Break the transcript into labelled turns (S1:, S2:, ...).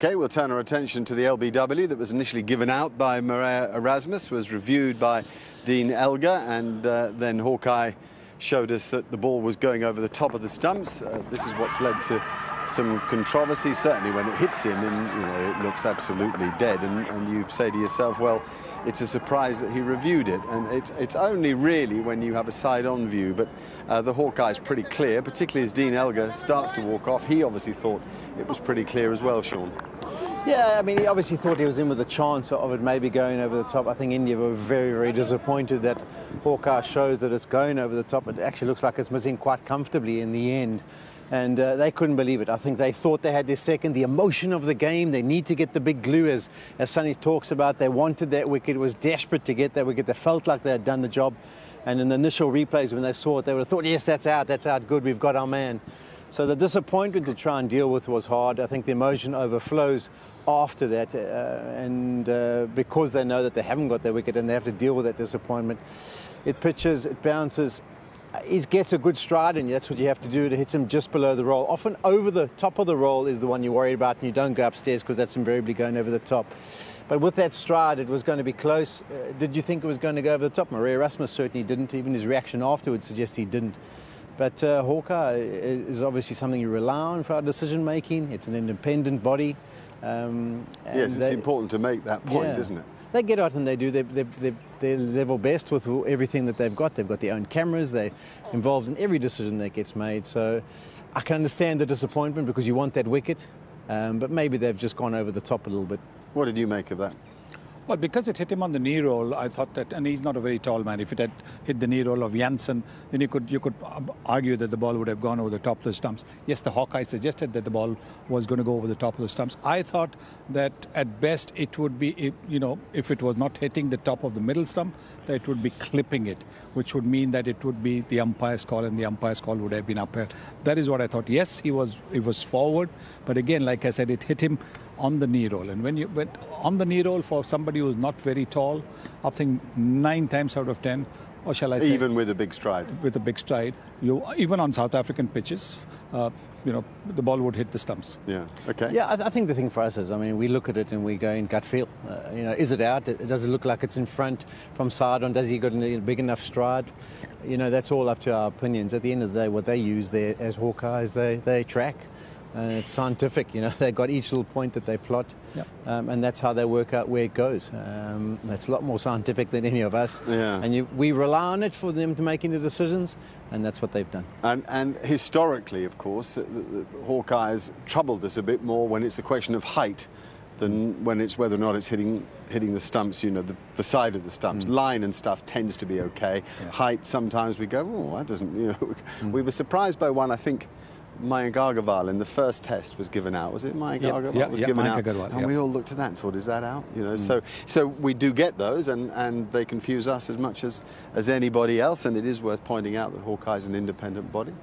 S1: Okay, we'll turn our attention to the LBW that was initially given out by Maria Erasmus, was reviewed by Dean Elgar, and then Hawkeye showed us that the ball was going over the top of the stumps. This is what's led to some controversy, certainly when it hits him and it looks absolutely dead, and you say to yourself, well, it's a surprise that he reviewed it, and it's only really when you have a side-on view, but the Hawkeye's pretty clear, particularly as Dean Elgar starts to walk off. He obviously thought it was pretty clear as well, Sean.
S2: Yeah, I mean, he obviously thought he was in with a chance of it maybe going over the top. I think India were very, very disappointed that Hawkeye shows that it's going over the top. It actually looks like it's missing quite comfortably in the end. And they couldn't believe it. I think they thought they had their second. The emotion of the game, they need to get the big glue, as Sunil talks about. They wanted that wicket. It was desperate to get that wicket. They felt like they had done the job. And in the initial replays, when they saw it, they would have thought, yes, that's out, good, we've got our man. So the disappointment to try and deal with was hard. I think the emotion overflows after that, and because they know that they haven't got their wicket and they have to deal with that disappointment. It pitches, it bounces. He gets a good stride, and that's what you have to do. To hit him just below the roll. Often over the top of the roll is the one you're worried about, and you don't go upstairs because that's invariably going over the top. But with that stride, it was going to be close. Did you think it was going to go over the top? Maria Erasmus certainly didn't. Even his reaction afterwards suggests he didn't. But Hawkeye is obviously something you rely on for our decision making. It's an independent body.
S1: Yes, it's important to make that point, isn't it?
S2: They get out and they do their level best with everything that they've got. They've got their own cameras. They're involved in every decision that gets made. So I can understand the disappointment because you want that wicket, but maybe they've just gone over the top a little bit.
S1: What did you make of that?
S3: Well, because it hit him on the knee roll, I thought that, and he's not a very tall man. If it had hit the knee roll of Jansen, then you could argue that the ball would have gone over the top of the stumps. Yes, the Hawkeye suggested that the ball was going to go over the top of the stumps. I thought that at best it would be, if it was not hitting the top of the middle stump, that it would be clipping it, which would mean that it would be the umpire's call, and the umpire's call would have been upheld. That is what I thought. Yes, it was forward, but again, like I said, it hit him on the knee roll. And when you went on the knee roll for somebody who's not very tall, I think 9 times out of 10, or shall I say,
S1: even with a big stride,
S3: even on South African pitches, the ball would hit the stumps.
S1: Yeah. Okay.
S2: Yeah, I think the thing for us is, we look at it and we go in gut feel. Is it out? Does it look like it's in front from side on? Does he got a big enough stride? That's all up to our opinions. At the end of the day, what they use there as Hawkeyes, they track. And it's scientific, they've got each little point that they plot, and that's how they work out where it goes. That's a lot more scientific than any of us.
S1: Yeah.
S2: And we rely on it for them to make any decisions, and that's what they've done.
S1: And historically, of course, the Hawkeyes troubled us a bit more when it's a question of height than when it's whether or not it's hitting the stumps, the side of the stumps. Line and stuff tends to be okay. Yeah. Height, sometimes we go, oh, that doesn't, We were surprised by one, I think, Mayank Agarwal in the first test was given out. Was it Mayank Agarwal was given out? And we all looked at that and thought, is that out? So we do get those, and they confuse us as much as anybody else. And it is worth pointing out that Hawkeye is an independent body.